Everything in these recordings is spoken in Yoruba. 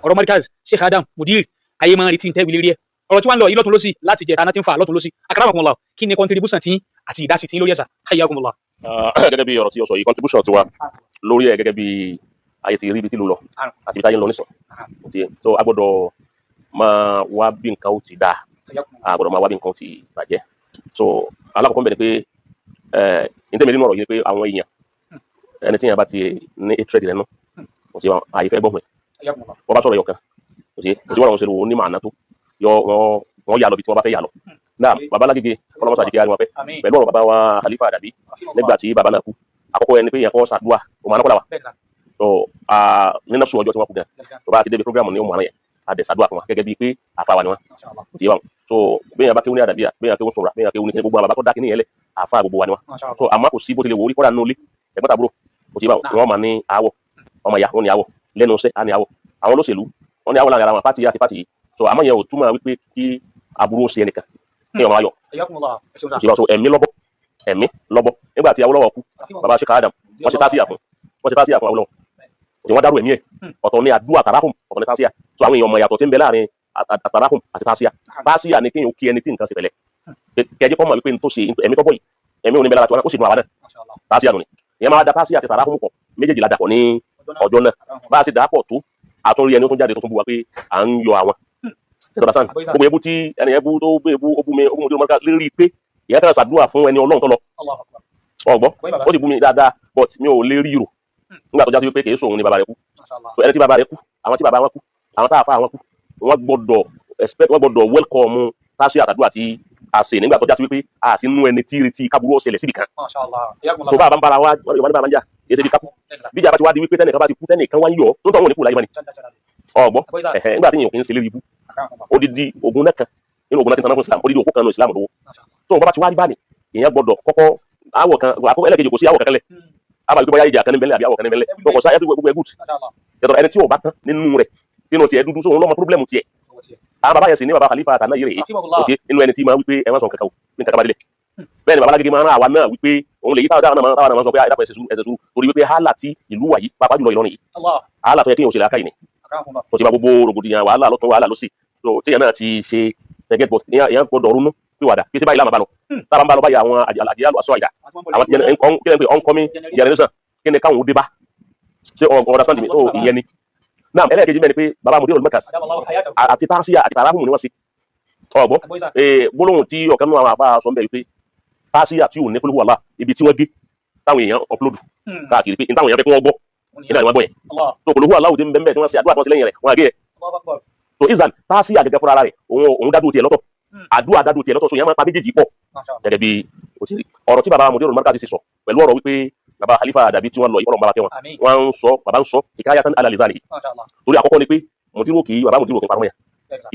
ọ̀rọ̀ Markaz Sheikh Adam Mudir ayé máa ń retí ntẹ́ wílérí ẹ̀ ọ̀rọ̀ tí wọ́n ń lọ yìí lọ́tún lọ́sì láti jẹ̀ta náà ti ń fà lọ́tún lọ́sì akramakumullah kí ni contribution tí àti ìdásí tí lórí ẹ̀sà hayyakumullah. gẹ́gẹ́ bí ọ̀rọ̀ tí o sọ yìí contribution tiwa lórí ẹ̀ gẹ́gẹ́ bí ayé ti rí ibi tí ló lọ àti ibi táyé ń lọ nísìn so a gbọ́dọ̀ máa wá bí nǹkan ó ti dáa a gbọ́dọ̀ máa wá bí nǹkan ó ti bàjẹ́ so alákọ̀ọ́kọ́ bẹ̀rẹ̀ pé ntẹ́mi nínú ọ̀rọ̀ yìí pé àwọn èèyàn ẹni tí yẹn bá ti ní hatred rẹ̀ nù kò sí àyè fẹ́ gbọ́n pẹ̀ wọ́n bá sọ̀rọ̀ yọ̀kan kò sí wọ́n làwọn ṣe lò ní màánà tó wọ́n yà lọ bí tí wọ́n bá fẹ́ yà lọ. náà bàbá Lágége ọlọ́mọṣà àdìgẹ́ àríwá pẹ́ pẹ̀lú ọ̀rọ̀ bàbá wa Khalifa Adabi nígbà tí bàbá náà kú àkọ́kọ́ ẹni pé yẹn kọ́ ṣàdúrà òun àná kọ́ làwà so nínú sùn ọjọ́ tí wọ́n kú gan tó bá ti débi program ní òun àná yẹn a dẹ̀ ṣàdúrà fún wa gẹ́gẹ́ bíi pé àfa wa ni wọn ti wọn so bẹ́ẹ̀ yẹn bá kéwú ní Adabiya bẹ́ẹ̀ yẹn kéwú sọ̀rọ̀ bẹ́ẹ̀ yẹn kéwú ní gbogbo àwọn bàbá tó dákì ní yẹlẹ̀ àfa gbogbo wa ni wọn so àmọ́ kò sí bó tilẹ̀ wò orí kọ́ra nínú ilé ẹ̀gbọ́n tàbúrò kò sí báwọn wọn máa ní àwọ̀ ọmọ ìyá wọn ní àwọ̀ lẹ́nu iṣẹ́ á ní àwọ̀ àwọn olóṣèlú wọn ní àwọ̀ láàrin ara wọn pátì àti pátì yìí so àmọ́ yẹn ò túmọ̀ wípé kí aburú ṣe ẹnìkan kí ọmọ ayọ̀ so ẹ̀mí lọ́bọ̀ nígbà tí Awólọ́wọ̀ kú bàbá Sheikh Adam wọ́n ṣe tásíyà fún Awólọ́wọ̀ tí wọ́n dárò ẹ̀mí ẹ̀ ọ̀tọ̀ ní àdúrà tàràhùn ọ̀tọ̀ ní tásíyà so àwọn èèyàn ọmọ ìyàtọ̀ tí ń bẹ láàrin àtàràhùn àti tásíyà ni kéèyàn kí ẹni tí nǹkan ṣe pẹ̀lẹ́ kẹjẹ kọ́ mọ̀ wípé tó ṣe ẹ̀mí tọ́bọ̀ yìí ẹ̀mí ò ní bẹ lára tí ó sì dùn àwa náà tásíyà nù ni ìyẹn máa da tásíyà àti tàràhùn pọ̀ méjèèjì la dàpọ̀ ní ọjọ́ náà bá a ti dàpọ̀ tó àtúnrí ẹni tó jáde tó tún bu wa pé à ń yọ àwọn ṣètò sàn gbogbo ebu tí ẹni ẹbu tó gbé ebu obume tó mọ́ká lérí pé ìyá tẹ́lẹ̀ ṣàdúrà fún ẹni Ọlọ́run tó lọ ọgbọ́ ó sì bú mi dáadáa but mi ò lè rí rò nígbà tó já sí wípé kìí sóhun ni bàbá rẹ̀ kú so ẹni tí bàbá rẹ̀ kú àwọn tí bàbá wọn kú àwọn tá a fa àwọn kú wọ́n gbọ́dọ̀ welcome táṣí àtàdúrà tí a ṣe nígbà tó já sí wípé a sì nú ẹni tí retí kábúrú ọ̀sẹ̀lẹ̀ síbì kan so bá a bá ń bára wa Yorùbá ní bá a máa ń jà èyí ṣe bí kápú bíjà bá ti wá di wípé tẹ́nìkan bá ti kú tẹ́nìkan wá ń yọ tó ń tọ́ wọn ní kú láyé mọ́ni ọgbọ́ nígbà tí èèyàn kì í ṣe lérí ibú odidi ogun náà kan nínú ogun náà ti tanná fún Islam odidi òkú kan nínú Islam lówó tó bá ti wá rí báni èèyàn gbọ́dọ̀ kọ́kọ́ àwọ̀ kan àkọ́kọ́ ẹlẹ́kejì kò sí àwọ̀ kankan lẹ̀ àbá ìgbé bóyá ìjà kan níbẹ̀lẹ̀ àbí àwọ̀ kan níbẹ̀lẹ̀ tó kọ̀ sáyẹ́ tó gbogbo ẹgùt yàtọ̀ ẹni tí ò bá tán nínú rẹ̀ nínú tiẹ̀ dúdú sóhun lọ́mọ pírọ́blẹ́mù tiẹ̀ àwọn bàbá yẹn sì ní bàbá Khalifa àtàná yìí rèé òtí nínú ẹni tí máa wípé ẹ má sọ kankan o ní kankan bá délẹ̀ bẹ́ẹ̀ ni bàbá Lágége máa ń rán àwa náà wípé òun lè yí táwọn náà máa sọ pé àìdápọ̀ ẹ̀sẹ̀ sùúrù torí wípé hálà tí ìlú wà yìí pàápàá jùlọ Ìlọrin yìí hálà tó yẹ kí èèyàn ṣe làákàyè ni tó ti bá gbogbo rògbòdìyàn wàhálà lọ́tún wàhálà lọ́sì tó tíyẹn náà ti ṣe ẹgẹ́ bọ̀ ìyẹn gbọ́dọ̀ ronú pìwàdà bí ti báyìí láàmà bá lọ sábà ń bá lọ báyìí àwọn àdìyà àṣọ àyà àwọn ti yẹn pé oncoming generation kí ni káwọn ò dé bá ṣé understand mi so ìyẹn ni náà ẹlẹ́ẹ̀kejì bẹ́ẹ̀ ni pé bàbá Mudir Markaz àti tásíyà àti tàràhùn ni wọ́n ṣe ọ̀gbọ́ gbólóhùn tí ọ̀kan nínú àwọn àbá sọ ń bẹ̀ wípé tásíyà tí ò ní kúlúwà lá ibi tí wọ́n gé táwọn èèyàn upload káàkiri pé táwọn èèyàn fẹ́ kí wọ́n gbọ́ nígbà tí wọ́n gbọ́ yẹn so kúlúwà láwù tí ń bẹ́ẹ̀ tí wọ́n ṣe àdúrà tí wọ́n ṣe lẹ́yìn rẹ̀ wọ́n àgé yẹn so izan tásíyà gẹ́gẹ́ fúnra rẹ̀ òun dádúró tiẹ̀ lọ́tọ̀ àdúrà dádúró tiẹ̀ lọ́tọ̀ so yẹn máa pa méjèèjì pọ̀ gẹ́gẹ́ bí òṣèré ọ̀rọ̀ tí bàbá Mudir Markaz ṣe sọ pẹ̀lú ọ̀rọ̀ wípé bàbá Khalifa Adabi tí wọ́n lọ ìkọlọ̀ bàbá kẹwọn wọ́n ń sọ bàbá ń sọ hikayatan ala lisani torí àkọ́kọ́ ni pé Mudir kì í bàbá Mudir kì í parọ́ yẹn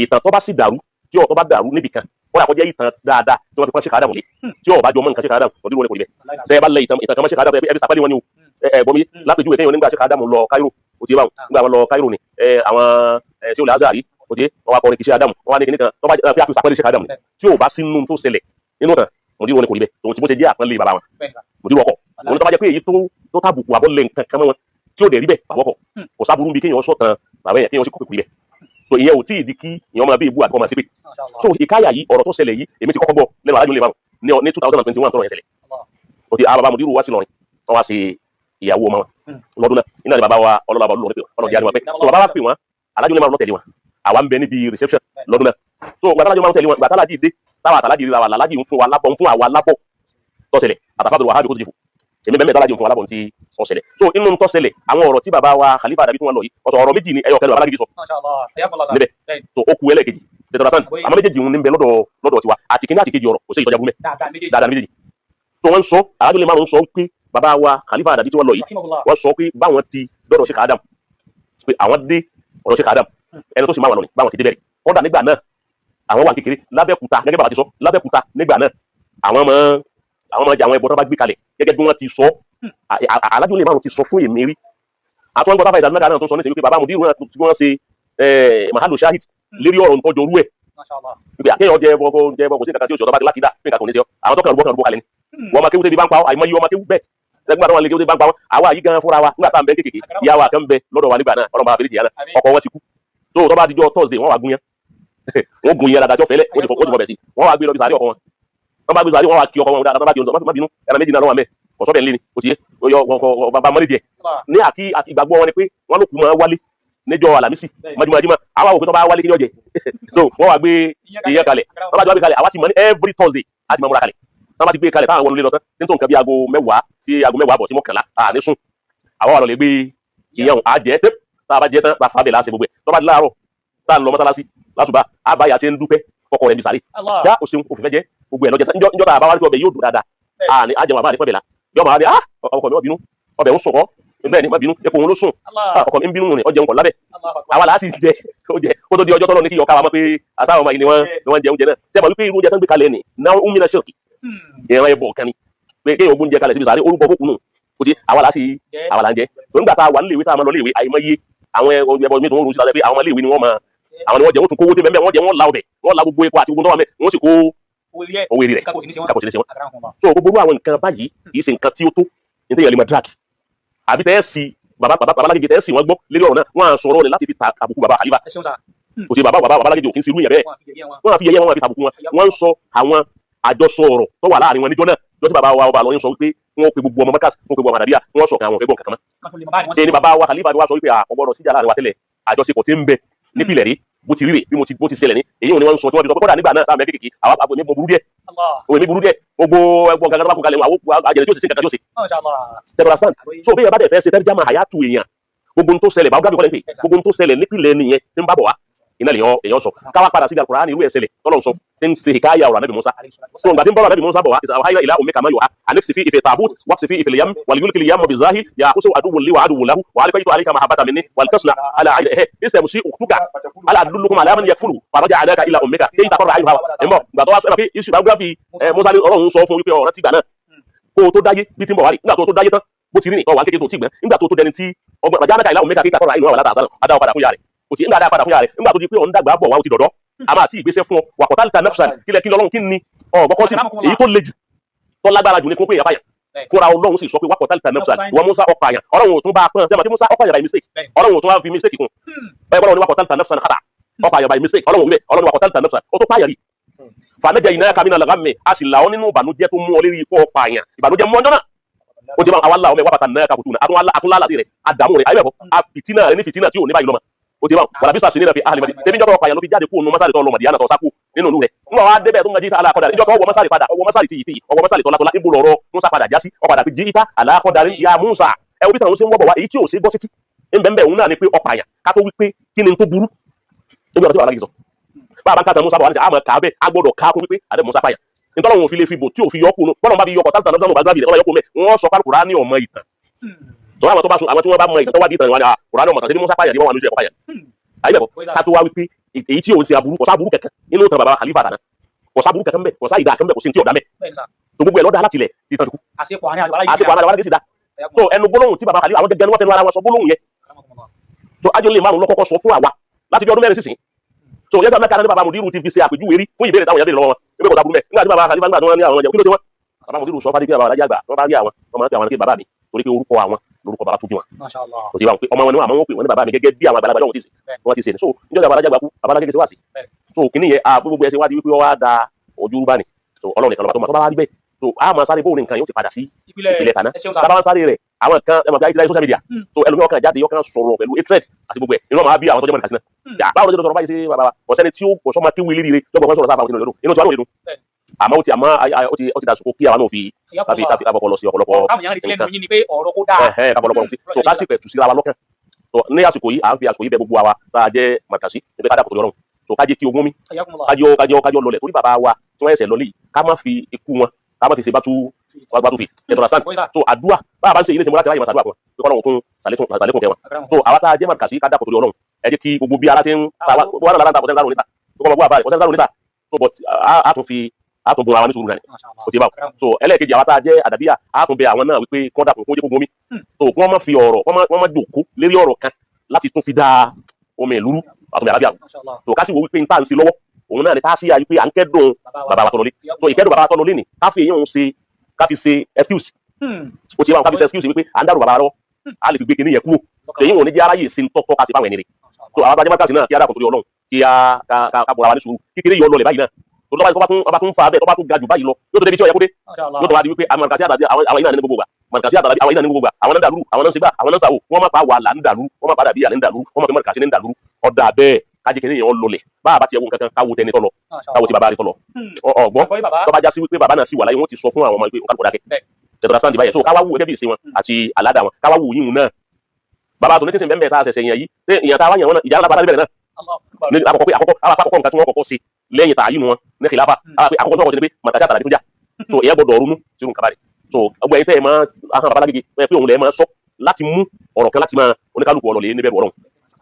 ìtàn tó bá sì dàrú tí ọ̀tọ́ bá dàrú níbì kan wọ́n yà kó jẹ́ ìtàn dáadáa tí wọ́n fi kọ́ Sheikh Adam lé tí ọ̀ bá jọ mọ́ nǹkan Sheikh Adam Mudir kò rí bẹ́ẹ̀ tẹ́ ẹ bá lẹ ìtàn kan mọ́ Sheikh Adam ẹbí sàpẹ́lẹ̀ wọn ni o bọ́mi lápèjúwe kéèyàn nígbà Sheikh Adam lọ Cairo ó ti bá wọn nígbà wọn lọ Cairo ni àwọn ṣé olè azari ó ti wọn wá kọrin kì í Sheikh Adam wọn wá ní kíní kan tó bá fi àfi sàpẹ́lẹ̀ Sheikh Adam ni tí ò bá sínú tó ṣẹlẹ̀ nínú tàn Mudir kò rí bẹ́ẹ̀ tòun ti bó ṣe jẹ́ àpọ́nlé bàbá wọn Mudir ọkọ̀ òun tó bá jẹ́ pé èyí tó tàbùkù àbọ̀ lẹ̀ nǹkan kan mọ́ wọn tí ó dẹ̀ rí bẹ́ẹ̀ bàbọ̀kọ̀ kò sábúrú bí kéèyàn sọ̀tàn bàbá yẹn kéèyàn sì kókò kú ibẹ̀ so ìyẹn ò tí ì di kí ìyẹn máa bí ìbú àdúgbò máa ṣe pé so ìkáyà yìí ọ̀rọ̀ tó ṣẹlẹ̀ yìí èmi ti kọ́kọ́ gbọ́ lẹ́nu alájọ lè máa ní 2021 tọrọ yẹn ṣẹlẹ̀ òtí àwọn bàbá Mudir wá sí lọrin wọn wá ṣe ìyàwó ọmọ wọn lọ́dún náà iná ni bàbá wa ọlọ́lá bàbá olórí ọlọ́dún yára wọn pé so bàbá wa pè wọn alájọ lè máa lọ tẹ̀lé wọn àwa ń bẹ níbi reception lọ́dún náà so gbàtà alájọ máa tẹ̀lé wọn gbàtà alájì dé táwa àtàlájì rí wa alájì ń fún àwa lábọ̀ tó ṣẹlẹ̀ àtàfàbẹ̀rẹ̀ wàhálà kó ti jì fún èmi bẹ́ẹ̀ mẹ́ta lájọ fún wa lábọ̀ tí ó ṣẹlẹ̀ so inú tó ṣẹlẹ̀ àwọn ọ̀rọ̀ tí bàbá wa Khalifa Adabi tí wọ́n lọ yìí ọ̀rọ̀ méjì ni ẹyọ kẹlẹ̀ bàbá Lágége sọ níbẹ̀ so ó ku ẹlẹ́ẹ̀kejì tẹ̀tọ̀rọ̀ sàn àmọ́ méjèèjì ń bẹ lọ́dọ̀ tiwa àti kíní àti kejì ọ̀rọ̀ kò sí ìtọ́jà búmẹ̀ dáadáa méjèèjì so wọ́n sọ alájọ lè máa ń sọ pé bàbá wa Khalifa Adabi tí wọ́n lọ yìí wọ́n sọ pé báwọn ti dọ́dọ̀ Sheikh Adam pé àwọn dé ọ̀rọ̀ Sheikh Adam ẹni tó sì máa wà lọ ní báwọn ti dé bẹ̀rẹ̀ kọ́dà nígbà náà àwọn wà kékeré lábẹ́kúta gẹ́gẹ́ bàbá ti sọ lábẹ́kúta nígbà náà àwọn ọmọ àwọn ẹbọ tó bá gbé kalẹ̀ gẹ́gẹ́ bí wọ́n ti sọ alájọ lè máa ti sọ fún èmi rí àtọ́ ń gbọ́ tábà ìdánilẹ́gà náà tó sọ ní sẹ́yìn pé bàbá Mudir tí wọ́n ṣe mahalo shahid lérí ọ̀rọ̀ nǹkan jọrú ẹ̀ pé àkéèyàn jẹ ẹbọ kò sí kankan tí oṣù ọ̀tọ́ bá ti lákìdá pé nǹkan kò ní ṣe ọ́ àwọn tó kàn rúbọ̀ kalẹ̀ ni wọ́n máa kéwú tẹ́bi bá ń pa ọ́ àìmọye ọmọ kéwú bẹ́ẹ̀ lẹ́gbàá tó wọn lè kéwú tẹ́bi bá ń pa ọ́ àwa yìí gan fúnra wa nígbà tá à ń bẹ kékeré ìyá wa kan bẹ lọ́dọ̀ wa nígbà náà ọlọ́mọ àfẹ́lẹ́ jìyà náà ọkọ wọn ti kú tó bá dijọ́ Thursday wọ́n wá gún yẹn wọ́n gún yẹn dáadáa fẹ́lẹ́ wọ́n ti fọ́ bẹ̀ sí wọ́n wá gbé lọ bí sàárè ọkọ wọn wọ́n bá gbé sàárè wọ́n wá kí ọkọ wọn dáadáa bá ti má bínú ẹran méjì náà lọ́wọ́ mẹ́ ọ̀sọ́ bẹ̀ ń lé ni o ti yé bàbá mọ́lẹ̀ díẹ̀ ní àkí ìgbàgbọ́ wọn ni pé wọ́n ló kú máa wálé níjọ́ Àlàmísì májúmájúmọ́ àwọn òkú tó bá wálé kí ni ọ̀jẹ̀ so wọ́n wá gbé ìyẹn kalẹ̀ wọ́n bá jọ gbé kalẹ̀ àwa ti mọ̀ ní every Thursday á ti máa múra kalẹ̀ wọ́n bá ti gbé kalẹ̀ táwọn wọnú lé lọ tán nítorí nǹkan bí aago 10 sí aago 10 àbọ̀ sí 11 ní sùn àwa wà lọ lè gbé ìyẹn àjẹ́ tẹ́ tá a bá jẹ́ tán bá fà bẹ̀ láṣẹ gbogbo ẹ̀ tó bá di láàárọ̀ tá a ń lọ mọ́sálásí lásùbà àbáyà ti ń dúpẹ́ fọkọ rẹ̀ bí sáré já òsèun òfìfẹ́ jẹ́ gbogbo ẹ̀ lọ́jọ́ níjọ́ tá a bá wá rí pé ọbẹ̀ yóò dùn dáadáa àjẹmọ̀ àbá àdìpẹ́ bẹ̀ la yọ máa rí ọkọ mi má bínú ọbẹ̀ ń sọ̀kọ́ bẹ́ẹ̀ ni má bínú epo òun ló sùn ọkọ mi ń bínú rìn ọjẹun kọ̀ lábẹ́ àwa là á sì jẹ oúnjẹ kó tó di ọjọ́ tọ́lọ́ ní kí yọ ká wa mọ̀ pé àsáwọn ọmọ yìí ni wọ́n jẹ oúnjẹ náà ṣé mọ̀ wípé irú oúnjẹ tó ń gbé kalẹ̀ ni náà ń mìíràn ṣèkì ìran ẹbọ kan ni pé kéèyàn ogún oúnjẹ kalẹ̀ síbi sáré orúkọ fókùnù kò sí àwa là á jẹ tó nígbà tá a wà níléèwé tá a máa lọ léèwé àìmọye àwọn ẹbọ mi tó ń rú sí pé àwọn ọmọ léèwé ni wọ́n máa àwọn ni wọ́n jẹ wọ́n tún kówó dé mẹ́mẹ́ wọ́n jẹ wọ́n la ọbẹ̀ wọ́n la gbogbo epo àti gbogbo tó wà mẹ́ wọ́n sì kó owó èrè rẹ̀ kákò sí ní ṣe wọn. so gbogbo àwọn nǹkan báyìí kì í ṣe nǹkan tí ó tó ní tẹ́yẹ̀ lè máa drag àbí tẹ́ ẹ sí babalágége tẹ́ ẹ sí wọ́n gbọ́ lérí ọ̀rọ̀ náà wọ́n á sọ̀rọ̀ rẹ̀ láti fi ta àbùkù baba Khalifa kò sí babalágége òkè ń serú yẹn bẹ́ẹ̀ wọ́n á fi yẹyẹ wọn fi tàbùkù wọn wọ́n ń sọ àwọn àjọsọ ọ̀rọ̀ tó wà láàrin wọn níjọ́ náà lọ́sí bàbá wa ọba lọ́yìn sọ wípé wọ́n pe gbogbo ọmọ Markaz wọ́n pe gbogbo ọmọ Ahmadiyya wọ́n sọ pé àwọn ẹgbọ́n kankan mọ́ ṣe ni bàbá wa Khalifa wa sọ wípé ọgbọ́dọ̀ síjà láàrin wa tẹ́lẹ̀ àjọṣepọ̀ tí ń bẹ nípìnlẹ̀ rí bó ti rí rè bí mo ti ṣẹlẹ̀ ní èyí ò ní wọ́n sọ tí wọ́n fi sọ pé kọ́dà nígbà náà táwọn kékeré àwọn àpò èmi burú díẹ̀ gbogbo ẹgbọ́n kankan tó bá kún kalẹ̀ àwọn àjẹrẹ tí ó sì sí kankan tí ó sì tẹ̀bọ̀rà stand so bí ẹ bá dẹ̀ fẹ́ ṣe tẹ́rìjàmà àyàtú èèyàn gbogbo tó ṣẹlẹ̀ bá gbàgbé kọ́lẹ́ pé gbogbo tó ṣẹlẹ̀ nípìnlẹ̀ nìyẹn tí ń bá bọ̀ wá iná èèyàn sọ káwá padà sí Al-Qur'ani irú ẹ̀ ṣẹlẹ̀ tọ́lọ́ sọ tí ń ṣe ìkáyà ọ̀rọ̀ Ànábì Mùsá so ìgbà tí ń bọ̀rọ̀ Ànábì Mùsá bọ̀ wá ìsàwáhàyà ìlà ummika ma yuha aniksi fi ife tabut waqsi fi ife liyam walyulki liyam bizahi yaqusu aduwwun li wa aduwwun lahu wa alqaitu alayka mahabbatan minni waltasna ala aynihi istamshi ukhtuka ala adullukum ala man yakfulu faraja'aka ila ummika kay taqarra ayuha imo ìgbà tó wá sọ pé isu biography Mùsá ní Ọlọ́run sọ fún wípé ọ̀rọ̀ ti gbà náà kó tó dáyé bí tí ń bọ̀ wá rí nígbà tó dáyé tán bó ti rí ní ọwà kékeré tó ti gbẹ nígbà tó dẹni tí ọgbọ̀n raja'aka ila ummika kay taqarra ayuha wala tahzan adáwọ̀ padà fún yàrá kò tí ń dáadáa padà fún yàrá nígbà tó di pé òun dàgbà bọ̀ wá ó ti dọ̀dọ̀ a máa tí ìgbésẹ̀ fún ọ wà kọ̀tàlítà nafsan kílẹ̀ kí lọ́lọ́run kí ni ọ̀gbọ́kọ́ sí èyí tó le jù tó lágbára jù ní kún pé èèyàn báyàn fúnra Ọlọ́run sì sọ pé wà kọ̀tàlítà nafsan ìwọ Musa ọkọ̀ àyàn Ọlọ́run ò tún bá a pọ́n sẹ́wọ̀n tí Musa ọkọ̀ àyàn by mistake Ọlọ́run ò tún wá fi mistake kún báyìí Ọlọ́run ní wà kọ̀tàlítà nafsan khata ọkọ̀ àyàn by mistake Ọlọ́run wíbẹ̀ Ọlọ́run wà kọ̀tàlítà nafsan ó tó pààyàn rí fànẹ́jẹ iná kamínà làgámẹ̀ a sì là ọ́ nínú ìbànújẹ́ tó mú ọ lérí ikú ọkọ̀ àyàn ìbànújẹ́ mọ́ ọjọ́ náà ó ti bá àwọn aláwọ̀ mẹ́wàá bàtà náà kàkùtù náà àtúnlá rẹ̀ àdàmú rẹ̀ ayé ẹ̀kọ́ a fìtínà rẹ̀ ní fìtínà tí ò ní báyìí lọ́mọ ó ti bá wàlá bí sàṣìní náà fi ahàlì madi tẹbi jọtọ ọkọ àyàn ló fi jáde kúrò nù masari tó lọ Màdíyánà tó sáku nínú ìlú rẹ̀ nígbà wàá débẹ̀ tó ń gají ala akọdà níjọtọ ọwọ masari padà ọwọ masari tìyì ọwọ masari tọlatọla ibo lọrọ Musa padà jásí ọpadà fi jí ita alakọdarí ya Musa ẹ wo bí tàwọn ṣe ń wọ́bọ̀ wá èyí tí ò ṣe gbọ́ sétí nbẹ̀nbẹ̀ òun náà ni pé ọkọ àyàn ká tó wí pé kí ni tó burú níbi ọ̀rọ̀ tí wàá lági sọ bá a bá ń kàtà Musa bọ̀ wá ní sẹ́ àmọ́ kàá bẹ́ẹ̀ a gbọ́dọ̀ ká kó wípé àdé Musa pààyàn nítorí òun ò fi lè fi bò tí ò fi yọkù bọ́lá bá fi yọkọ̀ tálítà lọ́sàn-án bá gbàgbé ọba yọkù mẹ́ wọ́n sọ Al-Qur'ani ọmọ ìtàn tọ́wọ́ àwọn tó bá sun àwọn tí wọ́n bá mọ ìtàn tó wá di ìtàn wọn ni Qur'ani ọmọ tàn sí Musa pààyàn ni wọ́n wà lóṣù ẹ̀kọ́ pààyàn ayébẹ̀kọ́ ká tó wá wípé èyí tí òun ṣe aburú kọ̀sá aburú kẹ̀kẹ́ nínú ìtàn bàbá Khalifa dáná kọ̀sá aburú kẹ̀kẹ́ mbẹ́ kọ̀sá ìdá kẹ̀kẹ́ mbẹ́ kò sí tí ò dá mẹ́ tó gbogbo ẹ̀ lọ́dà alátilẹ̀ ti tàn kú àsìkò àárín àgbàlá gẹ̀ẹ́sì dá tó ẹnu gbólóhùn tí bàbá Khalifa àwọn gẹ́gẹ́ ni wọ́n tẹnu ara wọn sọ gbólóhùn yẹn tó ajọ́ lè márùn lọ́kọ́kọ́ sọ fún àwa láti bí ọdún mẹ́rin sísìn so yẹ́sà mẹ́ka ní bàbá Mudiru ti fi ṣe àpèjúwe rí fún ìbéèrè táwọn yẹn béèrè lọ́wọ́ wọn ebe kọ̀ọ̀ta burú mẹ́ nígbà tí bàbá Khalifa nígbà tí wọ́n ní àwọn ọjà kí ló ṣe wọ́n bàbá Mudiru sọ fádé pé bàbá alájà àgbà wọ́n bá rí àwọn ọmọ náà pé àwọn ní bàbá mi torí pé orúkọ àwọn lórúkọ bàbá tó bí wọn kò sí wọn pé ọmọ wọn ni wọn àmọ́ wọn pè wọn ní bàbá mi gẹ́gẹ́ bí àwọn àgbàlagbà yóò ti sè wọn ti sè ní so níjọ́ bàbá alájà àgbà kú bàbá alájà wá sí so kìíní yẹn gbogbo ẹ̀ ṣe wá di wípé wọ́n wá da ojú bá ní so Ọlọ́run nìkan lọ́wọ́ tó bá wá rí bẹ́ẹ̀ so a máa sáré bóun nǹkan yóò ti padà sí ìpìlẹ̀ tàná tábà wá sáré rẹ̀ àwọn kan ẹ̀ mọ̀ bí ayélujára social media so ẹlòmíràn kan jáde yọkàn sọ̀rọ̀ pẹ̀lú hatred àti gbogbo ẹ̀ inú ọmọ àbí àwọn tó jẹ́ mọ̀ nìkan sí náà báwo ló ṣe sọ̀rọ̀ báyìí sí bàbá ọ̀sẹ́ni tí ó kò sọ́mọ kí wíìlì rire jọ́bọ̀ sọ̀rọ̀ sábà òkìlọ̀ lọ́dún inú tí wọ́n lè dùn àmọ́ ó ti dàsùkò kí àwọn náà fi káfí àbọ̀kọ̀ lọ sí ọ̀pọ̀lọpọ̀ so ká sì pẹ̀ tù síra wa lọ́kàn so ní àsìkò yìí à ń fi àsìkò yìí bẹ gbogbo àwa tá a jẹ́ màkàsí níbi ká dàpọ̀ tó yọrùn so ká jẹ́ kí ogún mi kájọ lọlẹ̀ torí bàbá wa tí wọ́n ẹsẹ̀ lọ léyìí ká má fi ikú wọn ká má fi ṣe bátú fi ẹ̀tọ́ra sáà so àdúrà bá a bá ń ṣe ilé ìṣẹ́ mọ́lá tí wọ́n yẹ màsàdúrà fún wọn pé kọ́lọ́run tún sàlékún kẹwọn so àwa tá a jẹ́ màkàsí ká dàpọ̀ tó yọrùn ẹ jẹ́ kí gbogbo bí ara ti ń wọ́n náà lára ń ta pọ̀tẹ́ńtà níta tó kọ́ ọmọ gbọ́ àbá rẹ̀ pọ̀tẹ́ńtà níta so but a tún bọ̀ àwọn ní sùúrù náà o ti bá so ẹlẹ́ẹ̀kejì àwọn tá a jẹ́ àdàbíyà a tún bẹ àwọn náà wípé kọ́ dàpọ̀ kó jẹ́ kó gomi so kí wọ́n má fi ọ̀rọ̀ wọ́n má jòkó lérí ọ̀rọ̀ kan láti tún fi dá omi ìlúrú àtúnbẹ̀ àdàbíyà so ká sì wo wípé n tá à ń ṣe lọ́wọ́ òun náà ni ká sí ayé pé à ń kẹ́dùn bàbá wa tọ́lọ́lé so ìkẹ́dùn bàbá wa tọ́lọ́lé ni ká fi èyàn ṣe ká fi ṣe excuse o ti bá wọn ká fi ṣe excuse wípé à ń dàrú bàbá wa lọ́wọ́ a lè fi gbé kinní yẹn kúrò so èyí wọn ò ní jẹ́ aráyè ṣe ń tọ́tọ́ ká sì báwọn ẹni rè so àwọn abájẹ́ mákàsí náà kí adákùn torí Ọlọ́run kí a bọ̀ra wa ní sùúrù kíkiri yìí ọlọlẹ̀ báyìí náà tó bá tún fa bẹ́ẹ̀ tó bá tún ga jù báyìí lọ yóò tó débi tí ó yẹ kó dé yóò tó wá di wípé àmàkàsí àtàdé àwọn iná ní gbogbo gbà màkàsí àtàdé àwọn iná ní gbogbo gbà àwọn náà ń dàlúrú àwọn náà ń ṣègbà àwọn náà ń sàwò wọ́n má pa wà là ń dàlúrú wọ́n má padà bí yà ní ń dàlúrú wọ́n má fi màkàsí ní ń dàlúrú ọ̀dà bẹ́ẹ̀ kájí kiri yẹn ọlọlẹ̀ bá a bá ti ẹwọ nǹkan kan káwo tẹni tọ́lọ káwo ti bàbá rí tọ́lọ ọgbọ́n tó bá já sí wípé bàbá náà sì wà láyé wọ́n ti sọ fún àwọn ọmọ ìpè nǹkan kò dákẹ́ tẹ̀tọ̀rọ̀ sáǹdì báyẹn so káwá wù gẹ́gẹ́ bí ìṣe wọn àti aládàá wọn káwá wù yíhun náà bàbá tó ní tí ń bẹ́ẹ̀ tá a ṣẹ̀ṣẹ̀ yẹn yìí ṣé ìyàn tá a wá yàn wọn náà ìjà ńlá bá bẹ̀rẹ̀ náà ní àkọ́kọ́ nǹkan tí wọ́n kọ́kọ́ ṣe lẹ́yìn tààyè wọn ní kìláfà àkọ́kọ́ tí wọ́n kọ́ ṣe ni pé màkàtí àtàlà tó jà so ìyẹn gbọ́dọ̀ ronú sí irun kaba rẹ̀ so ọgbẹ́ yìí tẹ́ ẹ máa ahọ́n babalágége pé òun lẹ̀ máa sọ láti mú ọ̀rọ̀ kan láti máa oníkálukú ọ̀lọ́lẹ̀ níbẹ̀ Ọlọ́run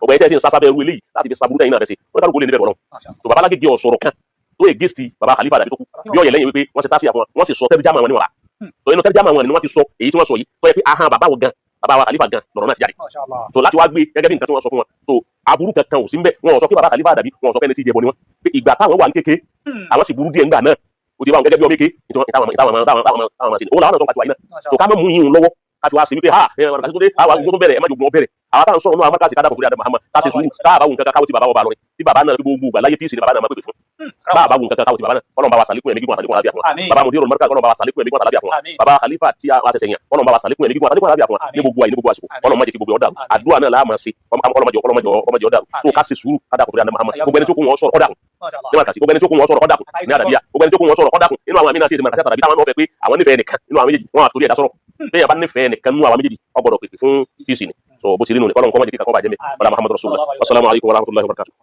ọgbẹ́ yìí tẹ́ ẹ ti ń sásábẹ́ ru eléyìí láti fi saburú tẹ̀yìn náà rẹ̀ sí oníkálukú lè níbẹ̀ Ọlọ́run so babalágége ọ̀sọ̀rọ̀ kan tó ègèsì baba Khalifa dàbí tó kú bí ọ̀yẹ̀ lẹ́yìn wípé wọ́n ti tásí àfọ̀n wọ́n sì sọ tẹ́lẹ̀ jáàmù wọn ní wàrà so inú tẹ́lẹ̀ jáàmù wọn ni wọ́n ti sọ èyí tí wọ́n sọ yìí tó yẹ pé ahọ́n bàbá wọn gan bàbá wa Khalifa gan lọ́rọ̀ náà ti jáde so láti wá gbé gẹ́gẹ́ bí nǹkan tí wọ́n sọ fún wọn so aburú kankan ò sí nbẹ wọn ò sọ pé bàbá Khalifa dàbí wọn ò sọ pé ẹni tí ìjẹbọ ni wọn pé ìgbà táwọn wà ní kéke àwọn sì burú díẹ̀ ńgbà náà ó ti bá wọn gẹ́gẹ́ bí ọmọ kéke ìtàwọn máa ṣe òun làwọn náà sọ pàtó àyínà so ká mọ̀ mú yín lọ́wọ́ káti wá sí wípé àwọn àti tó dé àwọn àgùntàn tó bẹ̀rẹ̀ ẹ má jogun ọbẹ̀rẹ̀ àwọn táwọn sọ̀rọ̀ náà àwọn káàsì kádàkùn kúrẹ́ àdàmà hàmà káàsì sùúrù káàbà wùn kankan káwọ́ ti bàbá wọn bá lọ rẹ̀ tí bàbá náà gbogbo gbà láyé píìsì ni bàbá náà máa pèpè fún bàbá wùn kankan káwọ́ ti bàbá náà Ọlọ́run bá wa sàlékún ẹ̀mí gígùn àtàlékún àlàáfíà fún wa bàbá Mudirul Markaz Ọlọ́run bá wa sàlékún ẹ̀mí gígùn àtàlékún àlàáfíà fún wa bàbá Khalifa tí a ṣẹ̀ṣẹ̀ yàn Ọlọ́run bá wa sàlékún ẹ̀mí gígùn àtàlékún àlàáfíà fún wa ní gbogbo àyè ní gbogbo àsìkò Ọlọ́run má jẹ́ kí gbogbo ọ̀dà àdúrà náà láàmà sí ọlọ́mọdé ọ̀dà so ká ṣe sùúrù kádàkùn kúrẹ́ àdàmà hàmà gbogbo ẹni tó kún wọn sọ̀rọ̀ kọ́dàkùn ní wàkàtí gbogbo ẹni tó kún wọn sọ̀rọ̀ kọ́dàkùn ní àdàbíyà gbogbo ẹni tó kún wọn sọ̀rọ̀ kọ́dàkùn inú àwọn amínà tí èsì màkàtí àtàbí táwọn náà fẹ́ pé àwọn nífẹ̀ẹ́ nìkan inú àwọn méjèèjì wọn àtòrí ẹ̀dá sọ̀rọ̀ bẹ́ẹ̀ bá nífẹ̀ẹ́ nìkan nínú àwọn méjèèjì ọgbọ̀dọ̀ pèpè fún tíìsì ni so bó ti rí nù ní Ọlọ́run kọ́ má jẹ́ kí kankan bàjẹ́ mi ọlá Muhammadu Rasulullah wassalamu alaikum warahmatullahi wabarakatuh.